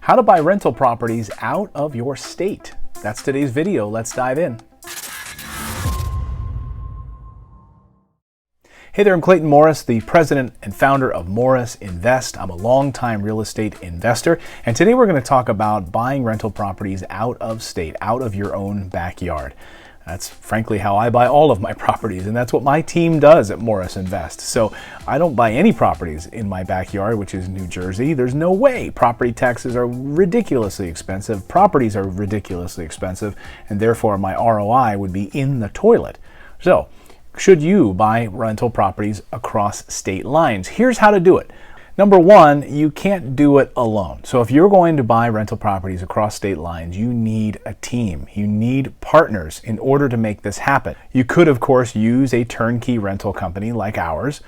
How to buy rental properties out of your state. That's today's video. Let's dive in. Hey there, I'm Clayton Morris, the president and founder of Morris Invest. I'm a longtime real estate investor, and today we're going to talk about buying rental properties out of state, out of your own backyard. That's frankly how I buy all of my properties, and that's what my team does at Morris Invest. So I don't buy any properties in my backyard, which is New Jersey. There's no way. Property taxes are ridiculously expensive. Properties are ridiculously expensive, and therefore my ROI would be in the toilet. So should you buy rental properties across state lines? Here's how to do it. Number one, you can't do it alone. So if you're going to buy rental properties across state lines, you need a team. You need partners in order to make this happen. You could, of course, use a turnkey rental company like ours.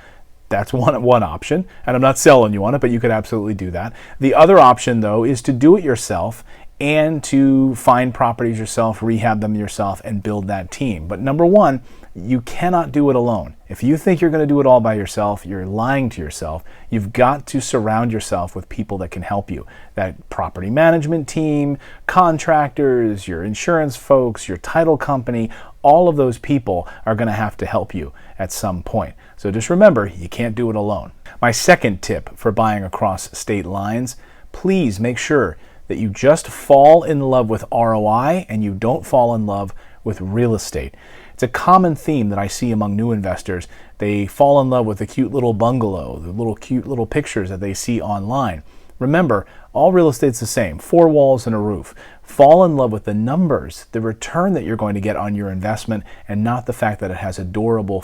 That's one option, and I'm not selling you on it, but you could absolutely do that. The other option, though, is to do it yourself and to find properties yourself, rehab them yourself, and build that team. But number one, you cannot do it alone. If you think you're going to do it all by yourself, you're lying to yourself. You've got to surround yourself with people that can help you. That property management team, contractors, your insurance folks, your title company, all of those people are going to have to help you at some point. So just remember, you can't do it alone. My second tip for buying across state lines, please make sure that you just fall in love with ROI and you don't fall in love with real estate. It's a common theme that I see among new investors. They fall in love with the cute little bungalow, the cute little pictures that they see online. Remember, all real estate's the same, 4 walls and a roof. Fall in love with the numbers, the return that you're going to get on your investment, and not the fact that it has adorable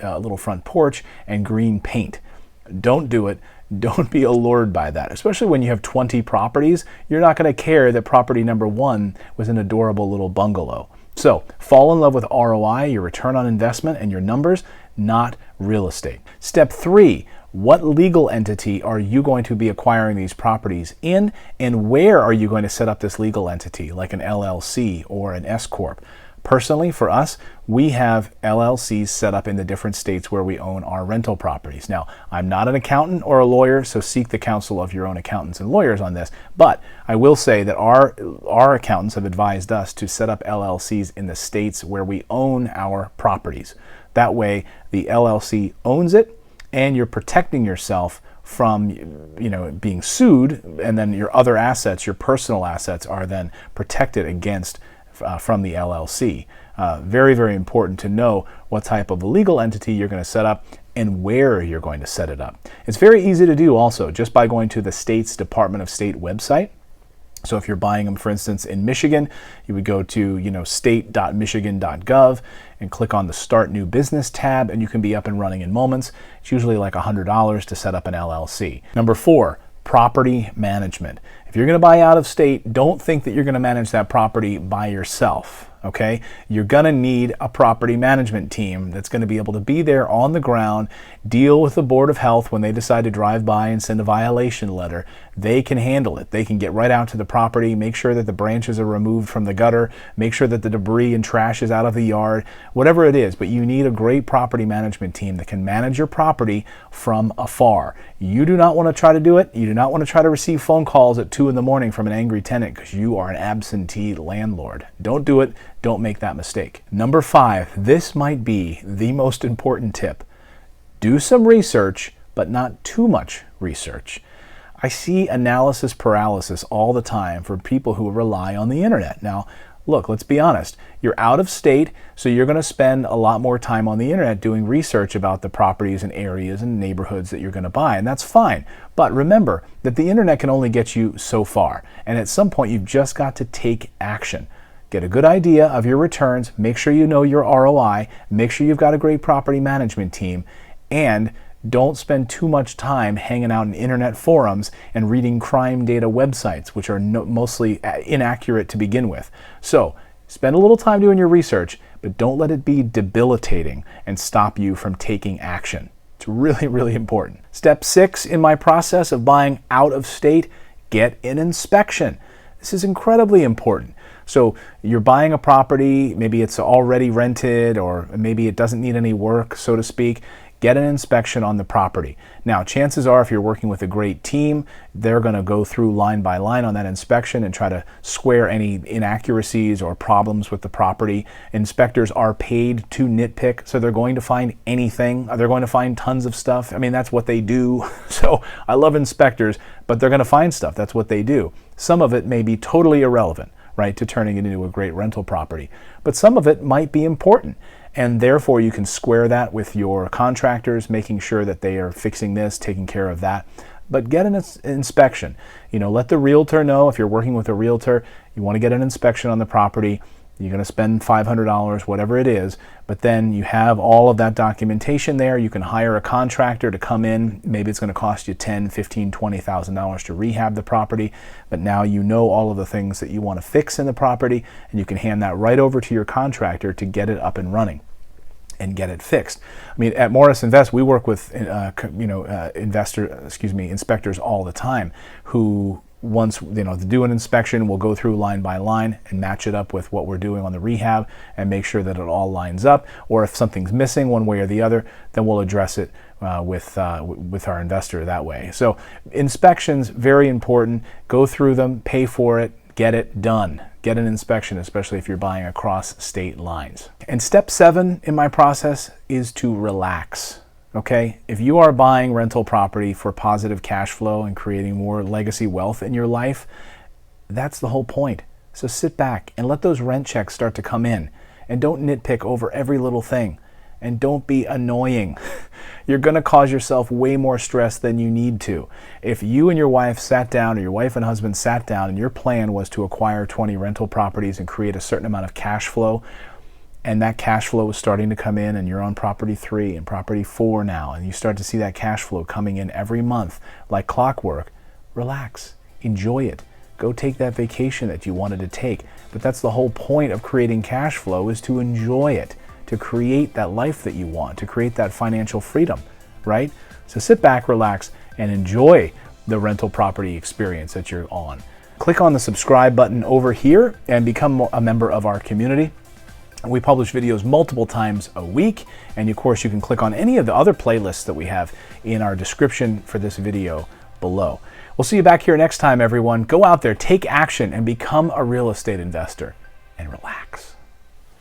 little front porch and green paint. Don't do it. Don't be allured by that, especially when you have 20 properties. You're not going to care that property number 1 was an adorable little bungalow. So fall in love with ROI, your return on investment, and your numbers, not real estate. Step 3, what legal entity are you going to be acquiring these properties in, and where are you going to set up this legal entity, like an LLC or an S Corp? Personally, for us, we have LLCs set up in the different states where we own our rental properties. Now, I'm not an accountant or a lawyer, so seek the counsel of your own accountants and lawyers on this. But I will say that our accountants have advised us to set up LLCs in the states where we own our properties. That way, the LLC owns it, and you're protecting yourself from being sued, and then your other assets, your personal assets, are then protected against from the LLC. Very, very important to know what type of legal entity you're going to set up and where you're going to set it up. It's very easy to do also just by going to the state's Department of State website. So if you're buying them, for instance, in Michigan, you would go to state.michigan.gov and click on the Start New Business tab, and you can be up and running in moments. It's usually like $100 to set up an LLC. Number 4, property management. If you're going to buy out of state, don't think that you're going to manage that property by yourself, okay? You're going to need a property management team that's going to be able to be there on the ground, deal with the Board of Health when they decide to drive by and send a violation letter. They can handle it. They can get right out to the property, make sure that the branches are removed from the gutter, make sure that the debris and trash is out of the yard, whatever it is. But you need a great property management team that can manage your property from afar. You do not want to try to do it. You do not want to try to receive phone calls at 2 in the morning from an angry tenant because you are an absentee landlord. Don't do it. Don't make that mistake. Number 5, this might be the most important tip. Do some research, but not too much research. I see analysis paralysis all the time for people who rely on the internet. Now, look, let's be honest. You're out of state, so you're going to spend a lot more time on the internet doing research about the properties and areas and neighborhoods that you're going to buy, and that's fine. But remember that the internet can only get you so far, and at some point you've just got to take action. Get a good idea of your returns, make sure you know your ROI, make sure you've got a great property management team, and don't spend too much time hanging out in internet forums and reading crime data websites, which are mostly inaccurate to begin with. So spend a little time doing your research, but don't let it be debilitating and stop you from taking action. It's really, really important. Step 6 in my process of buying out of state, get an inspection. This is incredibly important. So you're buying a property, maybe it's already rented or maybe it doesn't need any work, so to speak. get an inspection on the property. Now, chances are if you're working with a great team, they're going to go through line by line on that inspection and try to square any inaccuracies or problems with the property. Inspectors are paid to nitpick, so they're going to find anything. They're going to find tons of stuff. I mean, that's what they do. So I love inspectors, but they're going to find stuff. That's what they do. Some of it may be totally irrelevant, right, to turning it into a great rental property. But some of it might be important. And therefore, you can square that with your contractors, making sure that they are fixing this, taking care of that. But get an inspection. Let the realtor know if you're working with a realtor, you want to get an inspection on the property. You're going to spend $500, whatever it is, but then you have all of that documentation there. You can hire a contractor to come in. Maybe it's going to cost you $10,000, $15,000, $20,000 to rehab the property, but now you know all of the things that you want to fix in the property, and you can hand that right over to your contractor to get it up and running and get it fixed. I mean, at Morris Invest, we work with inspectors all the time who, once to do an inspection, we'll go through line by line and match it up with what we're doing on the rehab and make sure that it all lines up. Or if something's missing one way or the other, then we'll address it with our investor that way. So inspections, very important. Go through them, pay for it, get it done. Get an inspection, especially if you're buying across state lines. And step 7 in my process is to relax. Okay, if you are buying rental property for positive cash flow and creating more legacy wealth in your life, that's the whole point. So sit back and let those rent checks start to come in, and don't nitpick over every little thing, and don't be annoying. You're going to cause yourself way more stress than you need to. If you and your wife sat down, or your wife and husband sat down, and your plan was to acquire 20 rental properties and create a certain amount of cash flow, and that cash flow is starting to come in, and you're on property 3 and property 4 now, and you start to see that cash flow coming in every month like clockwork, relax, enjoy it. Go take that vacation that you wanted to take. But that's the whole point of creating cash flow, is to enjoy it, to create that life that you want, to create that financial freedom, right? So sit back, relax, and enjoy the rental property experience that you're on. Click on the subscribe button over here and become a member of our community. We publish videos multiple times a week, and of course you can click on any of the other playlists that we have in our description for this video below. We'll see you back here next time, everyone. Go out there, take action, and become a real estate investor, and relax.